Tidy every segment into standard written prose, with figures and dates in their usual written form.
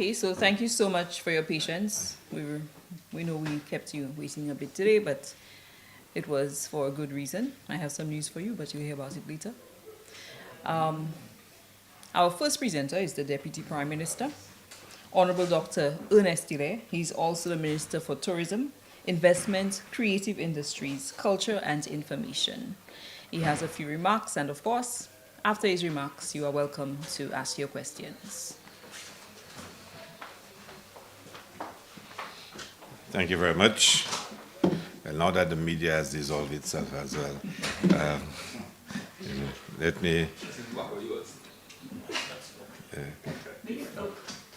Okay, so thank you so much for your patience. We know we kept you waiting a bit today, but it was for a good reason. I have some news for you, but you'll hear about it later. Our first presenter is the Deputy Prime Minister, Honorable Dr. Ernest Tile. He's also the Minister for Tourism, Investment, Creative Industries, Culture and Information. He has a few remarks, and of course, after his remarks, you are welcome to ask your questions. Thank you very much. Well, now that the media has dissolved itself as well, let me.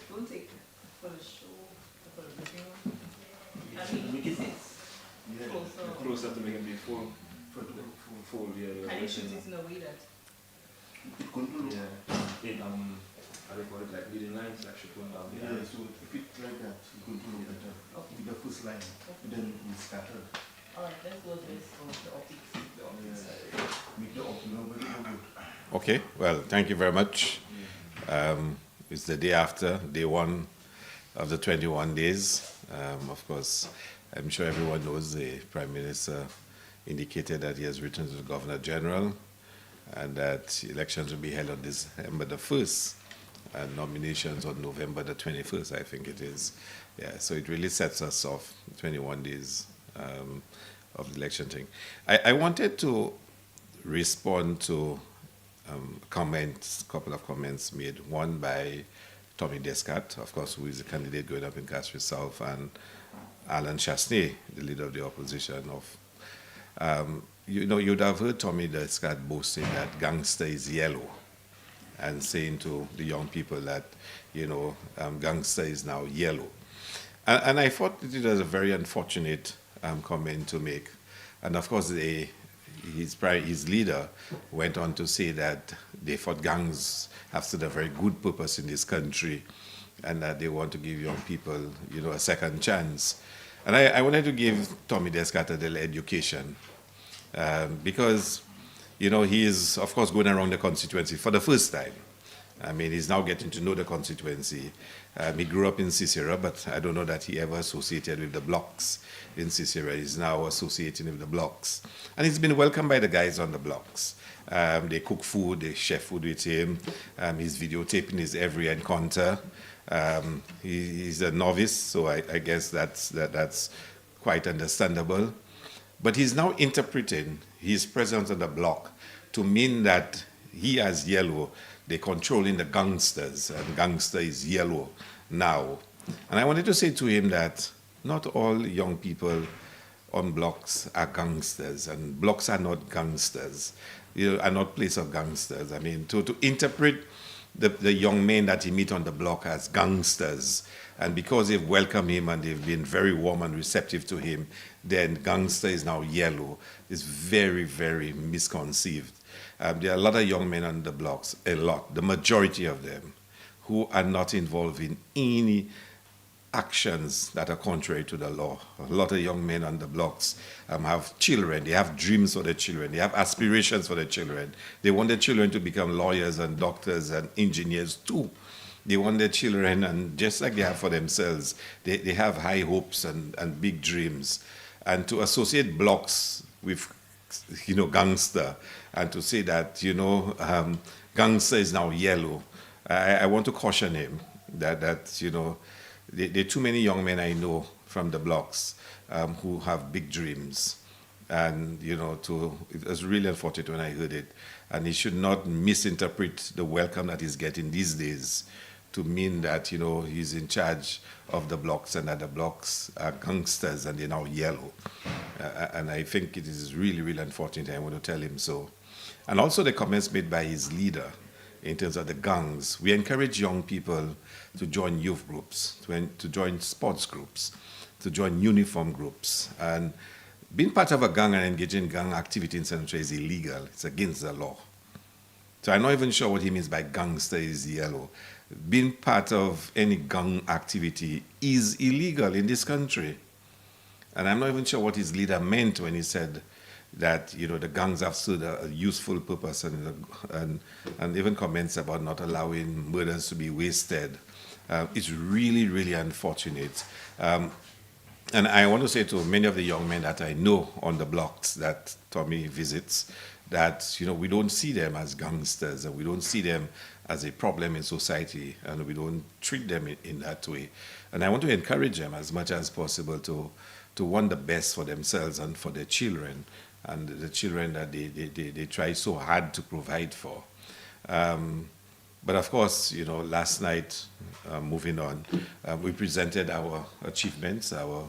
Don't take for the show, for the living room. I mean, this is closer to make it be full, yeah. and you shoot it in a way that It, I call it like leading lines, like should go down. Yeah, so if it like that, you control better. With the first line, then we started. alright, let's go to this for the optics. Make the optimum very good. Okay, well, thank you very much. It's the day after, day one of the 21 days. Of course, I'm sure everyone knows the Prime Minister indicated that he has written to the Governor General and that elections will be held on December the 1st and nominations on November the 21st, I think it is. Yeah, so it really sets us off 21 days of the election thing. I wanted to respond to comments, a couple of comments made, one by Tommy Descat, of course, who is the candidate going up in Castries South, and Alan Chasney, the leader of the opposition. You'd have heard Tommy Descat boasting that gangster is yellow and saying to the young people that, gangster is now yellow. And I thought it was a very unfortunate comment to make. And of course, his leader went on to say that they thought gangs have stood a very good purpose in this country and that they want to give young people, a second chance. And I wanted to give Tommy Descat a little education because, he is, of course, going around the constituency for the first time. I mean, he's now getting to know the constituency. He grew up in Sisera, but I don't know that he ever associated with the blocks in Sisera. He's now associating with the blocks. And he's been welcomed by the guys on the blocks. They cook food, they chef food with him. He's videotaping his every encounter. He's a novice, so I guess that's quite understandable. But he's now interpreting his presence on the block to mean that he as yellow, they're controlling the gangsters, and gangster is yellow now. And I wanted to say to him that not all young people on blocks are gangsters, and blocks are not gangsters, are not place of gangsters. I mean, to interpret the young men that he meet on the block as gangsters, and because they've welcomed him and they've been very warm and receptive to him, then gangster is now yellow, is very, very misconceived. There are a lot of young men on the blocks, a lot, the majority of them, who are not involved in any actions that are contrary to the law. A lot of young men on the blocks have children. They have dreams for their children. They have aspirations for their children. They want their children to become lawyers and doctors and engineers too. They want their children, and just like they have for themselves, they have high hopes and big dreams. And to associate blocks with, gangster, and to say that, gangster is now yellow, I want to caution him that there are too many young men I know from the blocks who have big dreams. And, it was really unfortunate when I heard it. And he should not misinterpret the welcome that he's getting these days to mean that, he's in charge of the blocks and that the blocks are gangsters and they're now yellow. And I think it is really, really unfortunate. I want to tell him so. And also the comments made by his leader in terms of the gangs. We encourage young people to join youth groups, to join sports groups, to join uniform groups. And being part of a gang and engaging in gang activity in Central is illegal. It's against the law. So I'm not even sure what he means by gangster is yellow. Being part of any gang activity is illegal in this country. And I'm not even sure what his leader meant when he said that, the gangs have stood a useful purpose and even comments about not allowing murders to be wasted It's really, really unfortunate. And I want to say to many of the young men that I know on the blocks that Tommy visits, that we don't see them as gangsters, and we don't see them as a problem in society, and we don't treat them in that way. And I want to encourage them as much as possible to want the best for themselves and for their children, and the children that they try so hard to provide for. But of course, last night, moving on, we presented our achievements, our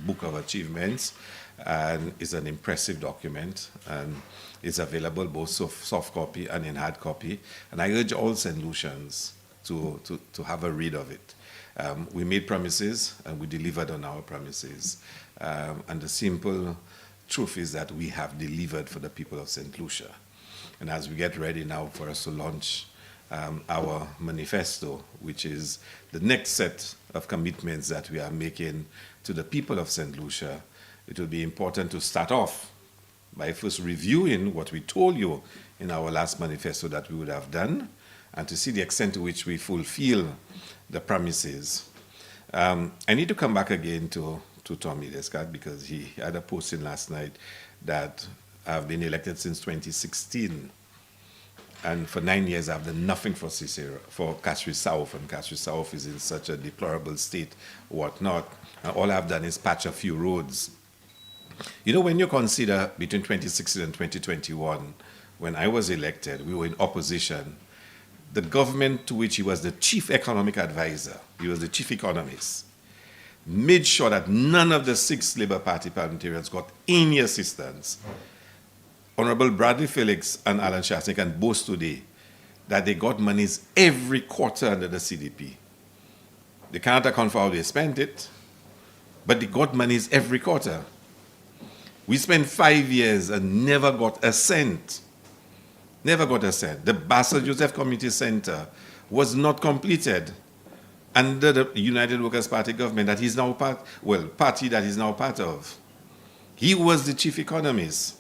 book of achievements, and it's an impressive document, and it's available both soft copy and in hard copy. And I urge all St. Lucians to have a read of it. We made promises, and we delivered on our promises. And the simple truth is that we have delivered for the people of St. Lucia. And as we get ready now for us to launch our manifesto, which is the next set of commitments that we are making to the people of St. Lucia, it will be important to start off by first reviewing what we told you in our last manifesto that we would have done, and to see the extent to which we fulfill the promises. I need to come back again to Tommy Descartes, because he had a posting last night that I've been elected since 2016. And for 9 years, I've done nothing for Cicero, for Castries South, and Castries South is in such a deplorable state, whatnot. And all I've done is patch a few roads. When you consider between 2016 and 2021, when I was elected, we were in opposition. The government to which he was the chief economic advisor, he was the chief economist, made sure that none of the 6 Labour Party parliamentarians got any assistance. Honorable Bradley Felix and Alan Shasnik can boast today that they got monies every quarter under the CDP. They cannot account for how they spent it, but they got monies every quarter. We spent 5 years and never got a cent. Never got a cent. The Basel Joseph Community Center was not completed under the United Workers' Party government that he's now party that he's now part of. He was the chief economist.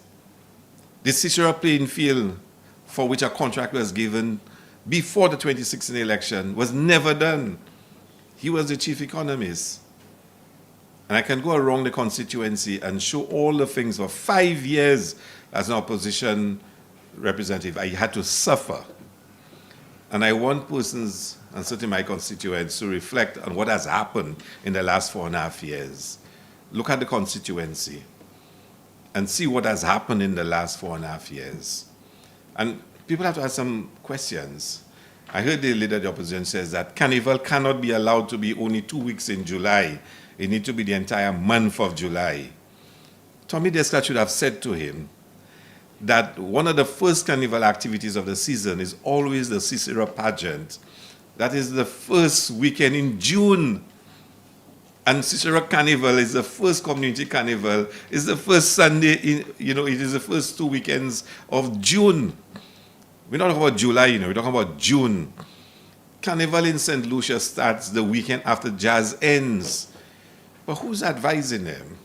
The Cicero playing field, for which a contract was given before the 2016 election, was never done. He was the chief economist. And I can go around the constituency and show all the things. For 5 years as an opposition representative, I had to suffer. And I want persons, and certainly my constituents, to reflect on what has happened in the last 4.5 years. Look at the constituency and see what has happened in the last 4.5 years. And people have to ask some questions. I heard the leader of the opposition says that Carnival cannot be allowed to be only 2 weeks in July. It needs to be the entire month of July. Tommy Descartes should have said to him that one of the first Carnival activities of the season is always the Cicero pageant. That is the first weekend in June. And Cicero Carnival is the first community carnival. It's the first Sunday, it is the first 2 weekends of June. We're not talking about July, we're talking about June. Carnival in St. Lucia starts the weekend after jazz ends. But who's advising him?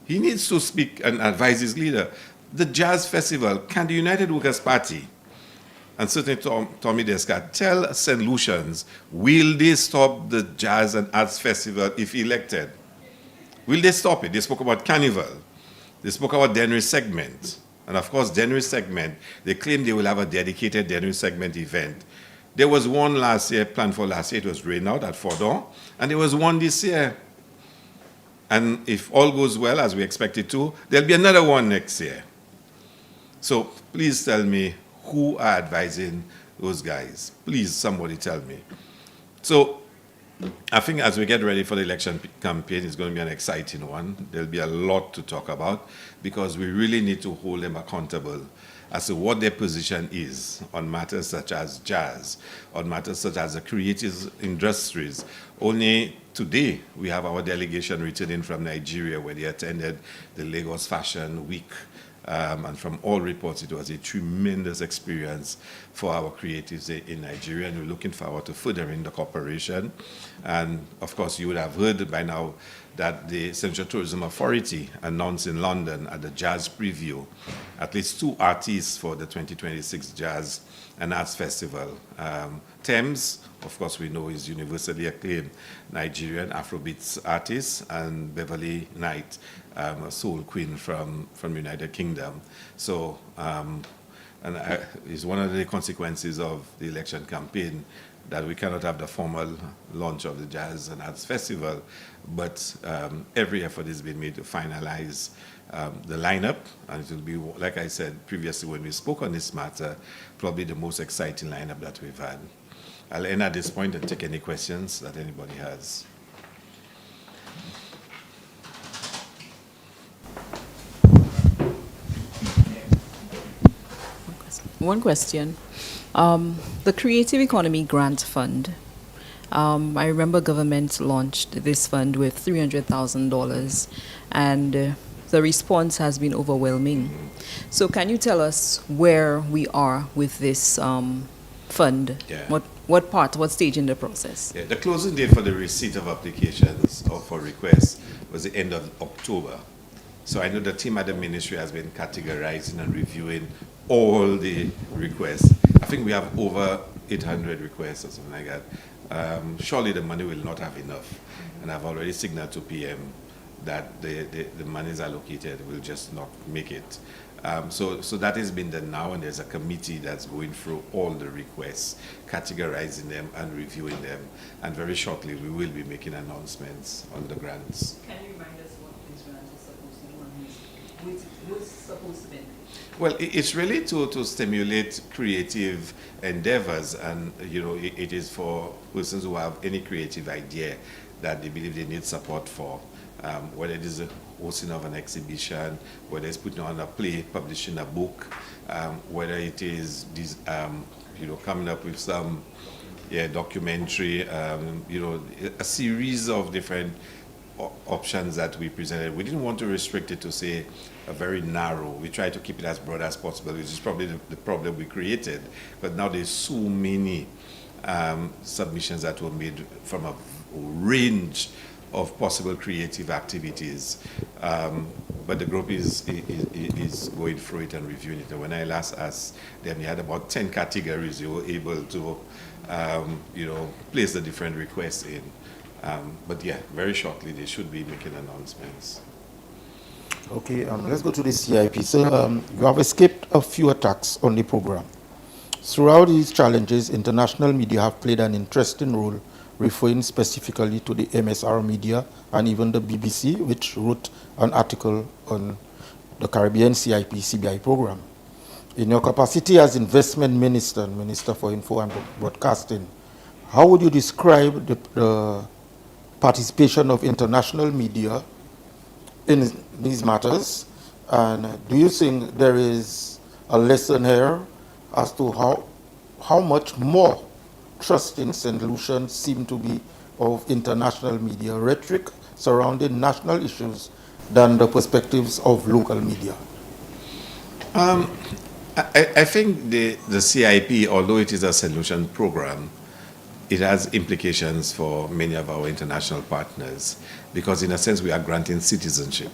He needs to speak and advise his leader. The jazz festival, can the United Workers' Party, and certainly Tommy Descartes, tell St. Lucians, will they stop the Jazz and Arts Festival if elected? Will they stop it? They spoke about Carnival. They spoke about Dennery Segment. And of course, Dennery Segment, they claim they will have a dedicated Dennery Segment event. There was one last year, planned for last year, it was rained out at Fordon, and there was one this year. And if all goes well, as we expect it to, there'll be another one next year. So please tell me, who are advising those guys? Please, somebody tell me. So I think as we get ready for the election campaign, it's going to be an exciting one. There'll be a lot to talk about, because we really need to hold them accountable as to what their position is on matters such as jazz, on matters such as the creative industries. Only today, we have our delegation returning from Nigeria, where they attended the Lagos Fashion Week. And from all reports, it was a tremendous experience for our creatives in Nigeria, and we're looking forward to furthering the cooperation. And of course, you would have heard by now that the Central Tourism Authority announced in London at the Jazz Preview at least 2 artists for the 2026 Jazz and Arts Festival. Thames, of course, we know is universally acclaimed Nigerian Afrobeats artist, and Beverly Knight, a soul queen from United Kingdom. So, it's one of the consequences of the election campaign that we cannot have the formal launch of the Jazz and Arts Festival, but every effort is being made to finalize the lineup, and it will be, like I said previously when we spoke on this matter, probably the most exciting lineup that we've had. I'll end at this point and take any questions that anybody has. One question. The Creative Economy Grant Fund. I remember government launched this fund with $300,000, and the response has been overwhelming. So can you tell us where we are with this fund? Yeah. What stage in the process? Yeah, the closing date for the receipt of applications or for requests was the end of October. So I know the team at the ministry has been categorizing and reviewing all the requests. I think we have over 800 requests or something like that. Surely the money will not have enough. And I've already signaled to PM that the monies allocated will just not make it. So that has been done now, and there's a committee that's going through all the requests, categorizing them and reviewing them. And very shortly, we will be making announcements on the grants. Can you remind us what this grant is supposed to do and who's supposed to benefit? Well, it's really to stimulate creative endeavors, and it is for persons who have any creative idea that they believe they need support for, whether it is a hosting of an exhibition, whether it's putting on a play, publishing a book, whether it is coming up with some documentary, a series of different options that we presented. We didn't want to restrict it to say a very narrow. We tried to keep it as broad as possible, which is probably the problem we created. But now there's so many submissions that were made from a range of possible creative activities. But the group is going through it and reviewing it. And when I last asked them, they had about 10 categories you were able to place the different requests in. But yeah, very shortly they should be making announcements. Okay, let's go to the CIP. So you have escaped a few attacks on the program. Throughout these challenges, international media have played an interesting role, referring specifically to the MSR media and even the BBC, which wrote an article on the Caribbean CIP CBI program. In your capacity as investment minister and Minister for Info and Broadcasting, how would you describe the participation of international media in these matters? And do you think there is a lesson here as to how much more trusting solutions seem to be of international media rhetoric surrounding national issues than the perspectives of local media? I think the CIP, although it is a solution program, it has implications for many of our international partners, because in a sense we are granting citizenship.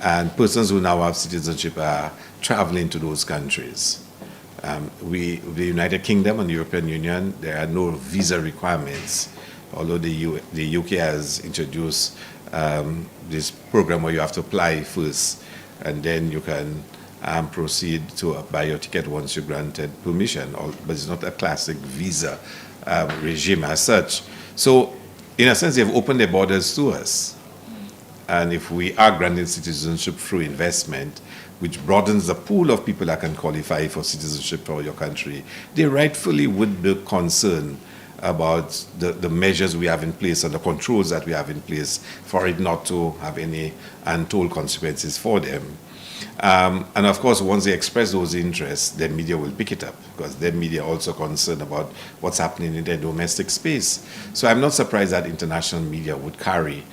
And persons who now have citizenship are traveling to those countries. The United Kingdom and the European Union, there are no visa requirements, although the UK has introduced this program where you have to apply first, and then you can proceed to buy your ticket once you're granted permission, but it's not a classic visa regime as such. So, in a sense, they've opened their borders to us. And if we are granting citizenship through investment, which broadens the pool of people that can qualify for citizenship for your country, they rightfully would be concerned about the measures we have in place and the controls that we have in place for it not to have any untold consequences for them. And of course, once they express those interests, the media will pick it up, because their media are also concerned about what's happening in their domestic space. So I'm not surprised that international media would carry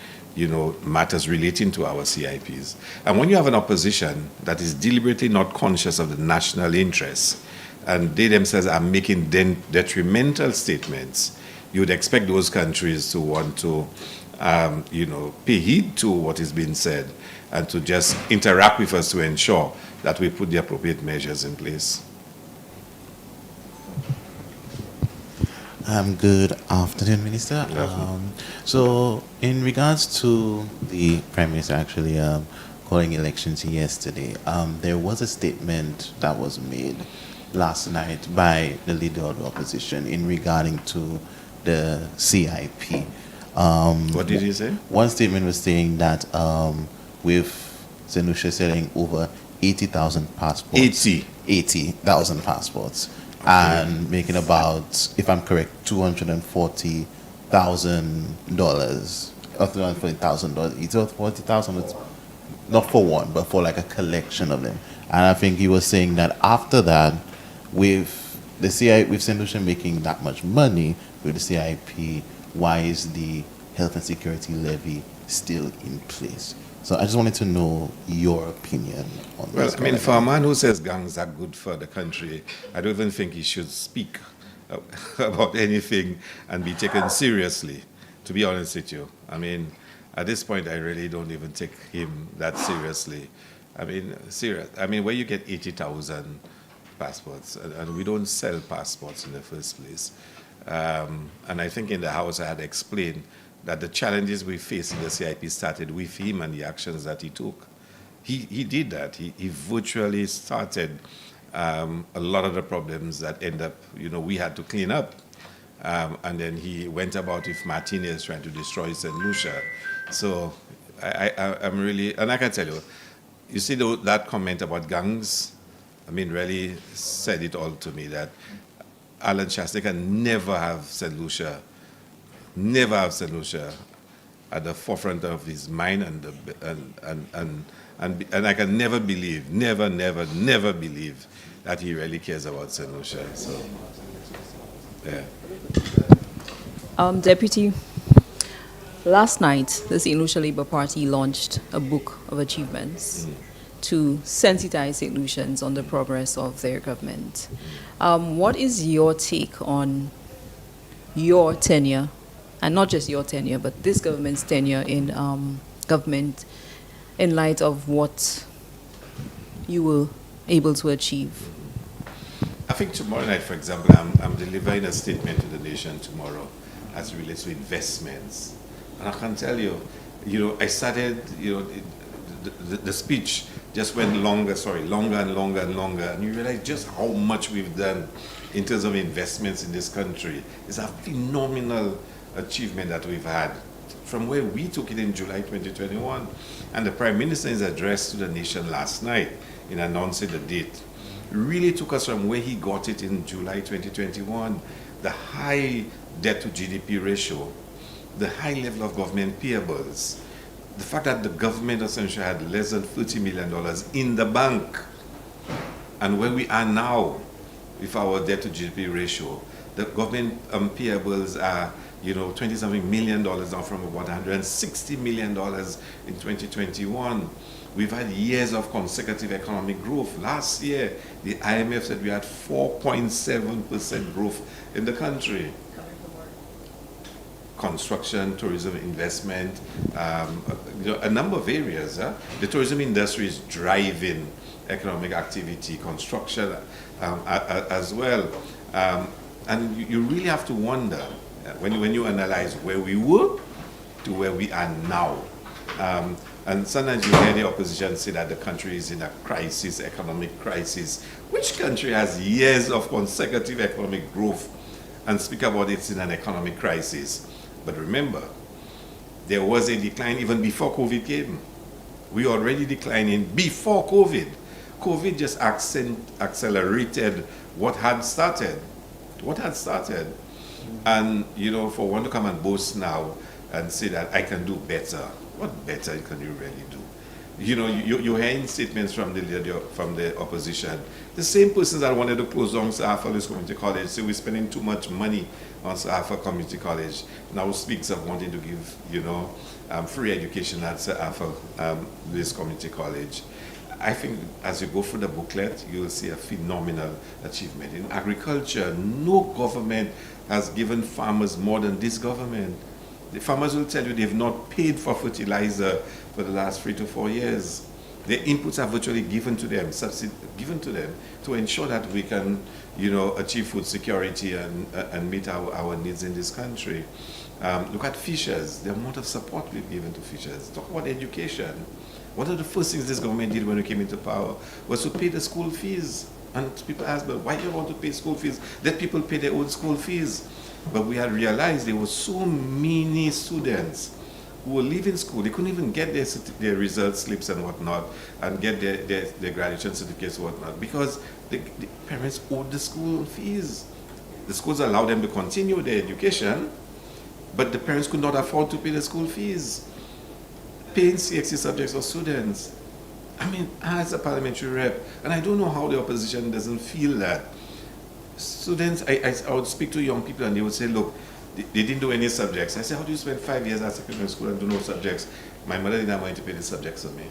matters relating to our CIPs. And when you have an opposition that is deliberately not conscious of the national interests, and they themselves are making detrimental statements, you would expect those countries to want to pay heed to what is being said and to just interact with us to ensure that we put the appropriate measures in place. Good afternoon, Minister. Good afternoon. So, in regards to the Prime Minister actually calling elections yesterday, there was a statement that was made last night by the leader of the opposition in regarding to the CIP. What did he say? One statement was saying that with St. Lucia selling over 80,000 passports. 80,000 passports. Okay. And making about, if I'm correct, $240,000 or $240,000. It's $40,000, not for one, but for like a collection of them. And I think he was saying that after that, with the CIP, with St. Lucia making that much money with the CIP, why is the health and security levy still in place? So I just wanted to know your opinion on Well, this. I mean, for a man who says gangs are good for the country, I don't even think he should speak about anything and be taken seriously, to be honest with you. I mean, at this point, I really don't even take him that seriously. I mean, serious. I mean, where you get 80,000 passports, and we don't sell passports in the first place. And I think in the House I had explained that the challenges we face in the CIP started with him and the actions that he took. He did that. He virtually started a lot of the problems that end up, we had to clean up. And then he went about with Martinez trying to destroy St. Lucia. So I'm really, and I can tell you, you see that comment about gangs, I mean, really said it all to me, that Alan Shastek can never have St. Lucia at the forefront of his mind, and I can never believe, never believe that he really cares about St. Lucia. So, yeah. Deputy, last night, the St. Lucia Labour Party launched a book of achievements to sensitize St. Lucians on the progress of their government. What is your take on your tenure, and not just your tenure, but this government's tenure in government, in light of what you were able to achieve? I think tomorrow night, for example, I'm delivering a statement to the nation tomorrow as it relates to investments. And I can tell you, I started, the speech just went longer and longer. And you realize just how much we've done in terms of investments in this country. It's a phenomenal achievement that we've had from where we took it in July 2021. And the Prime Minister's address to the nation last night in announcing the date really took us from where he got it in July 2021, the high debt to GDP ratio, the high level of government payables, the fact that the government essentially had less than $30 million in the bank, and where we are now with our debt to GDP ratio, the government payables are 20-something million dollars now from about $160 million in 2021. We've had years of consecutive economic growth. Last year, the IMF said we had 4.7% growth in the country. Construction, tourism, investment, a number of areas. The tourism industry is driving economic activity, construction as well. And you really have to wonder, when you analyze where we were to where we are now. And sometimes you hear the opposition say that the country is in a crisis, economic crisis. Which country has years of consecutive economic growth and speak about it's in an economic crisis? But remember, there was a decline even before COVID came. We were already declining before COVID. COVID just accelerated what had started. And, for one to come and boast now and say that I can do better, what better can you really do? You're hearing statements from the opposition. The same persons that wanted to close down Sir Arthur's Community College say we're spending too much money on Sir Arthur Community College. Now speaks of wanting to give, free education at Sir Arthur this Community College. I think as you go through the booklet, you'll see a phenomenal achievement. In agriculture, no government has given farmers more than this government. The farmers will tell you they've not paid for fertilizer for the last 3 to 4 years. Their inputs are virtually given to them, given to them to ensure that we can, achieve food security and meet our needs in this country. Look at fishers, the amount of support we've given to fishers. Talk about education. One of the first things this government did when we came into power was to pay the school fees. And people ask, but why do you want to pay school fees? Let people pay their own school fees. But we had realized there were so many students who were leaving school. They couldn't even get their result slips and whatnot and get their graduation certificates and whatnot because the parents owed the school fees. The schools allowed them to continue their education, but the parents could not afford to pay the school fees. Paying CXC subjects for students. I mean, as a parliamentary rep, and I don't know how the opposition doesn't feel that. Students, I would speak to young people and they would say, look, they didn't do any subjects. I said, how do you spend 5 years at secondary school and do no subjects? My mother didn't have money to pay the subjects on me.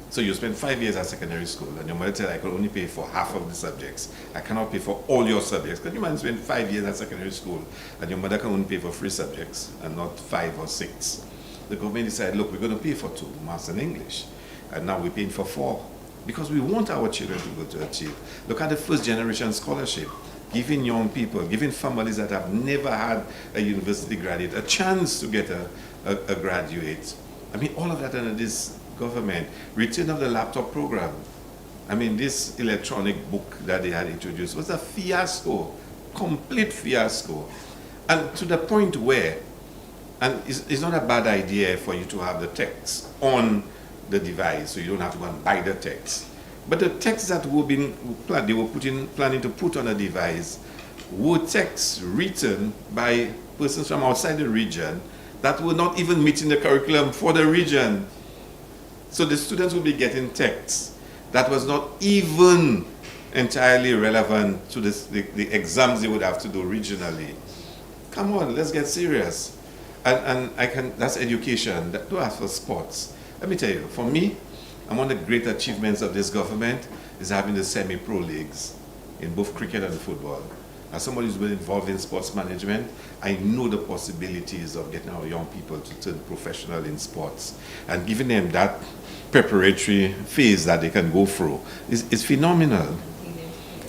So you spend 5 years at secondary school and your mother said, I could only pay for half of the subjects. I cannot pay for all your subjects. Can you imagine spend 5 years at secondary school and your mother can only pay for 3 subjects and not 5 or 6? The government decided, look, we're going to pay for 2, Maths and English. And now we're paying for 4 because we want our children to go to achieve. Look at the first generation scholarship, giving young people, giving families that have never had a university graduate a chance to get a graduate. I mean, all of that under this government. Return of the laptop program. I mean, this electronic book that they had introduced was a fiasco, complete fiasco. And to the point where, and it's not a bad idea for you to have the text on the device, so you don't have to go and buy the text. But the texts that they were planning to put on a device were texts written by persons from outside the region that were not even meeting the curriculum for the region. So the students will be getting texts that was not even entirely relevant to the exams they would have to do regionally. Come on, let's get serious. And that's education. Don't ask for sports. Let me tell you, for me, one of the great achievements of this government is having the semi-pro leagues in both cricket and football. As somebody who's been involved in sports management, I know the possibilities of getting our young people to turn professional in sports and giving them that preparatory phase that they can go through is phenomenal.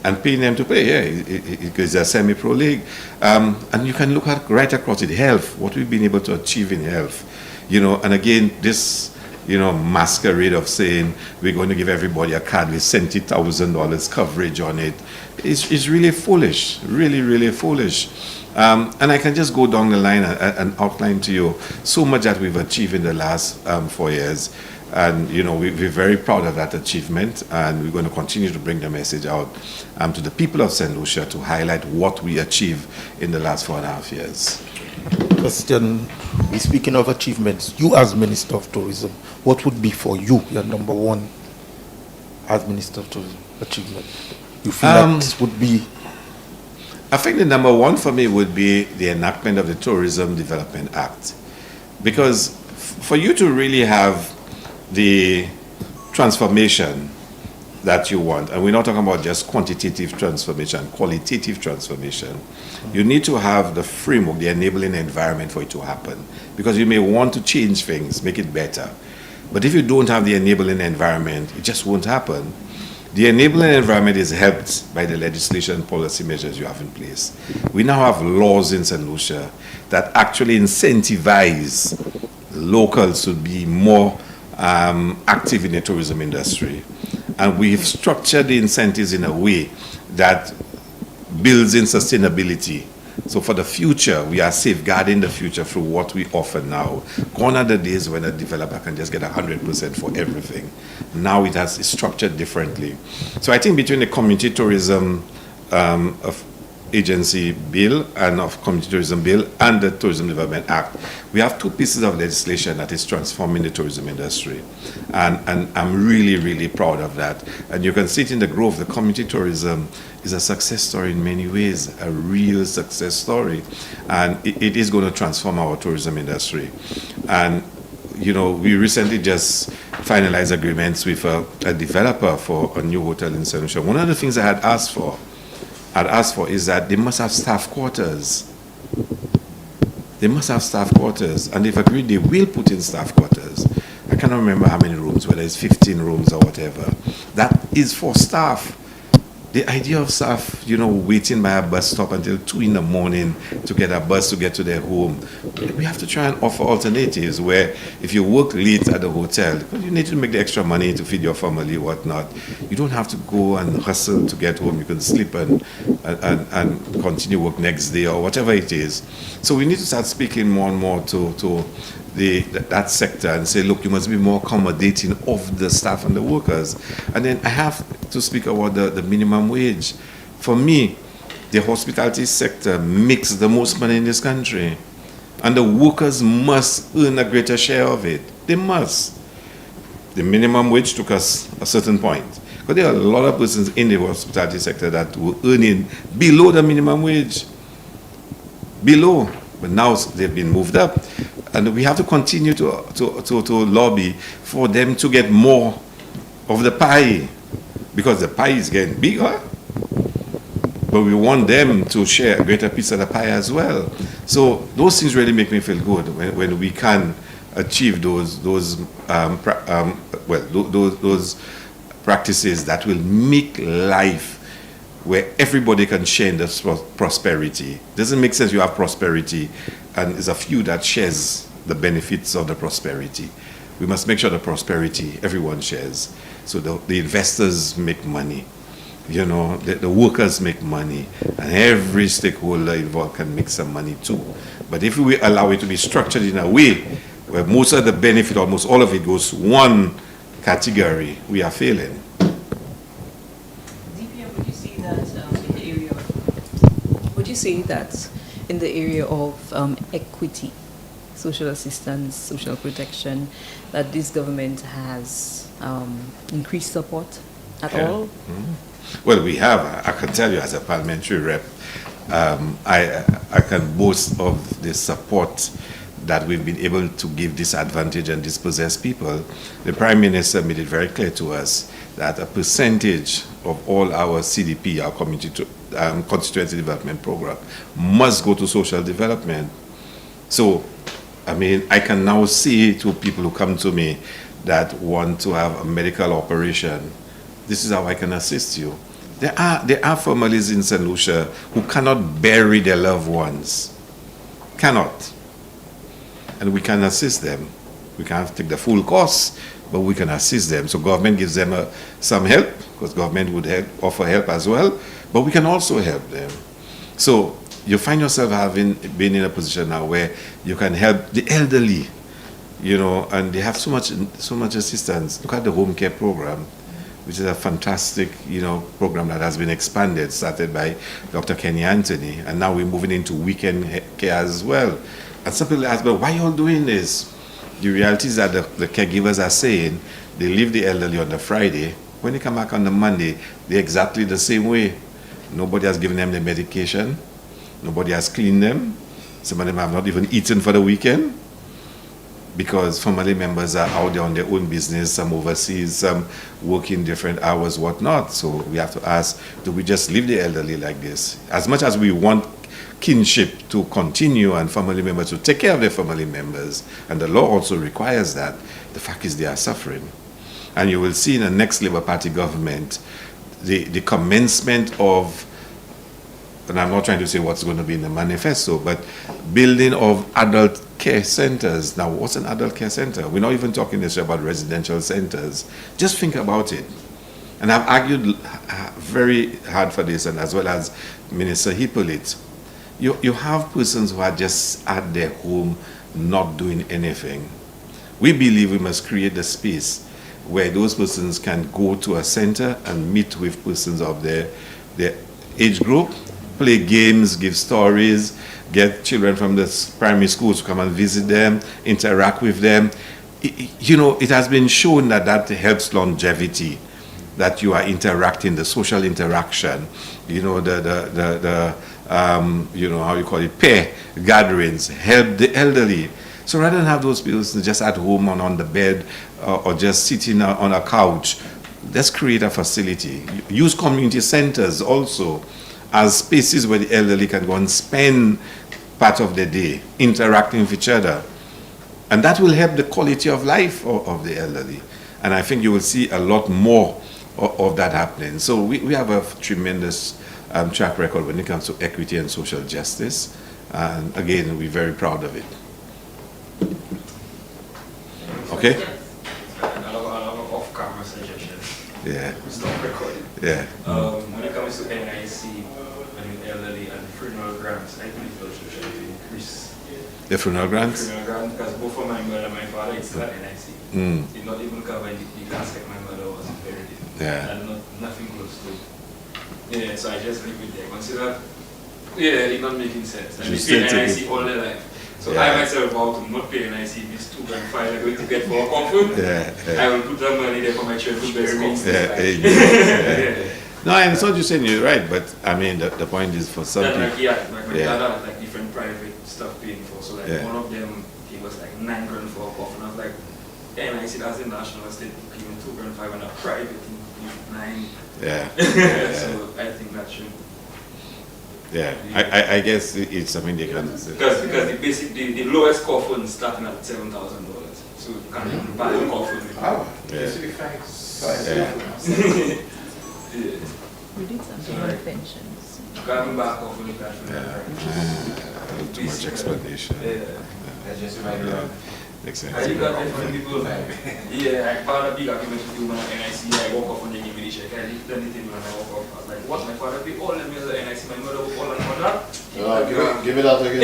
And paying them to play, it's a semi-pro league. And you can look at right across it, health, what we've been able to achieve in health. And again, this masquerade of saying we're going to give everybody a card with $70,000 coverage on it is really foolish, really, really foolish. And I can just go down the line and outline to you so much that we've achieved in the last 4 years. And, we're very proud of that achievement, and we're going to continue to bring the message out to the people of St. Lucia to highlight what we achieved in the last 4.5 years. Question, speaking of achievements, you as Minister of Tourism, what would be for you your number one as Minister of Tourism achievement? You feel that this would be? I think the number one for me would be the enactment of the Tourism Development Act. Because for you to really have the transformation that you want, and we're not talking about just quantitative transformation, qualitative transformation, you need to have the framework, the enabling environment for it to happen. Because you may want to change things, make it better. But if you don't have the enabling environment, it just won't happen. The enabling environment is helped by the legislation and policy measures you have in place. We now have laws in St. Lucia that actually incentivize locals to be more active in the tourism industry. And we've structured the incentives in a way that builds in sustainability. So for the future, we are safeguarding the future through what we offer now. Gone are the days when a developer can just get 100% for everything. Now it's structured differently. So I think between the community tourism agency bill and of community tourism bill and the Tourism Development Act, we have 2 pieces of legislation that is transforming the tourism industry. And I'm really, really proud of that. And you can see it in the growth. The community tourism is a success story in many ways, a real success story. And it is going to transform our tourism industry. And, we recently just finalized agreements with a developer for a new hotel in St. Lucia. One of the things I had asked for is that they must have staff quarters. They must have staff quarters, and they've agreed they will put in staff quarters. I cannot remember how many rooms, whether it's 15 rooms or whatever. That is for staff. The idea of staff, waiting by a bus stop until 2 in the morning to get a bus to get to their home. We have to try and offer alternatives where if you work late at the hotel, because you need to make the extra money to feed your family, whatnot, you don't have to go and hustle to get home. You can sleep and continue work next day or whatever it is. So we need to start speaking more and more to that sector and say, look, you must be more accommodating of the staff and the workers. And then I have to speak about the minimum wage. For me, the hospitality sector makes the most money in this country. And the workers must earn a greater share of it. They must. The minimum wage took us a certain point. But there are a lot of persons in the hospitality sector that were earning below the minimum wage. Below. But now they've been moved up. And we have to continue to lobby for them to get more of the pie, because the pie is getting bigger, but we want them to share a greater piece of the pie as well. So those things really make me feel good when we can achieve those practices that will make life where everybody can share in the prosperity. Doesn't make sense you have prosperity and there's a few that shares the benefits of the prosperity. We must make sure the prosperity everyone shares. So the investors make money, the workers make money, and every stakeholder involved can make some money too. But if we allow it to be structured in a way where most of the benefit, almost all of it goes to one category, we are failing. DPM, would you say that in the area of equity, social assistance, social protection, that this government has increased support at all? Mm-hmm. Well, we have. I can tell you as a parliamentary rep, I can boast of the support that we've been able to give disadvantaged and dispossessed people. The Prime Minister made it very clear to us that a percentage of all our CDP, our constituency development program, must go to social development. So, I can now say to people who come to me that want to have a medical operation, this is how I can assist you. There are families in St. Lucia who cannot bury their loved ones. Cannot. And we can assist them. We can't take the full cost, but we can assist them. So government gives them some help, because government would offer help as well, but we can also help them. So you find yourself having been in a position now where you can help the elderly, and they have so much assistance. Look at the home care program, which is a fantastic, program that has been expanded, started by Dr. Kenny Anthony, and now we're moving into weekend care as well. And some people ask, but why are you all doing this? The reality is that the caregivers are saying they leave the elderly on the Friday. When they come back on the Monday, they're exactly the same way. Nobody has given them the medication. Nobody has cleaned them. Some of them have not even eaten for the weekend because family members are out there on their own business, some overseas, some working different hours, whatnot. So we have to ask, do we just leave the elderly like this? As much as we want kinship to continue and family members to take care of their family members, and the law also requires that, the fact is they are suffering. And you will see in the next Labour Party government, the commencement of, and I'm not trying to say what's going to be in the manifesto, but building of adult care centers. Now, what's an adult care center? We're not even talking necessarily about residential centers. Just think about it. And I've argued very hard for this, and as well as Minister Hippolyte. You have persons who are just at their home not doing anything. We believe we must create a space where those persons can go to a center and meet with persons of their age group, play games, give stories, get children from the primary schools to come and visit them, interact with them. It has been shown that helps longevity, that you are interacting, the social interaction, how you call it, pair gatherings, help the elderly. So rather than have those people just at home and on the bed or just sitting on a couch, let's create a facility. Use community centers also as spaces where the elderly can go and spend part of the day, interacting with each other. And that will help the quality of life of the elderly. And I think you will see a lot more of that happening. So we have a tremendous track record when it comes to equity and social justice. And again, we're very proud of it. Okay? Another off-camera suggestion. Yeah. Stop recording. Yeah. When it comes to NIC and elderly and funeral grants, I think those should increase. The funeral grants? Funeral grant, because both for my mother and my father, it's still at NIC. It's not even covering the casket my mother was buried in. Yeah. And nothing close to it. Yeah, so I just leave it there. Consider, yeah, it's not making sense. And You we still pay take NIC it. all their life. So Yeah. I myself vow to not pay NIC this 2.5 I'm going to get for a comfort. Yeah, yeah. I will put that money there for my children to bury me. Yeah, Yeah. yeah. No, I understand what you're saying, you're right, but I mean, the point is for some That, people. like, yeah, like my Yeah. dad had like different private stuff paying for. So like Yeah. one of them, he was like 9 grand for a coffin. I was like, NIC, that's the national estate, even 2.5 and a private thing, 9. Yeah. So I think that should. Yeah, I guess it's something they can. Because the lowest coffin starting at $7,000, so you can't even buy a coffin. With Yeah. yeah. We did something on pensions. Grabbing back coffin, you can't. Too much explanation. Yeah. Makes sense. And you got different people. Yeah, I found a big argument with you when NIC. I walk off and they give me the check. I leave anything when I walk off. I was like, what? My father paid all the bills at NIC. My mother was all on that. Give it out again.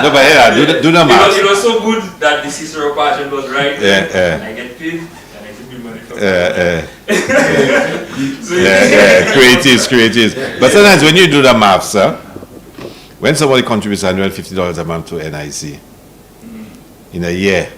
No, but yeah, do the math. It was so good that the Cicero pageant was right. Yeah, yeah. And I get paid and I get bill money from So Creatives. But sometimes when you do the math, sir, when somebody contributes $150 a month to NIC in a year,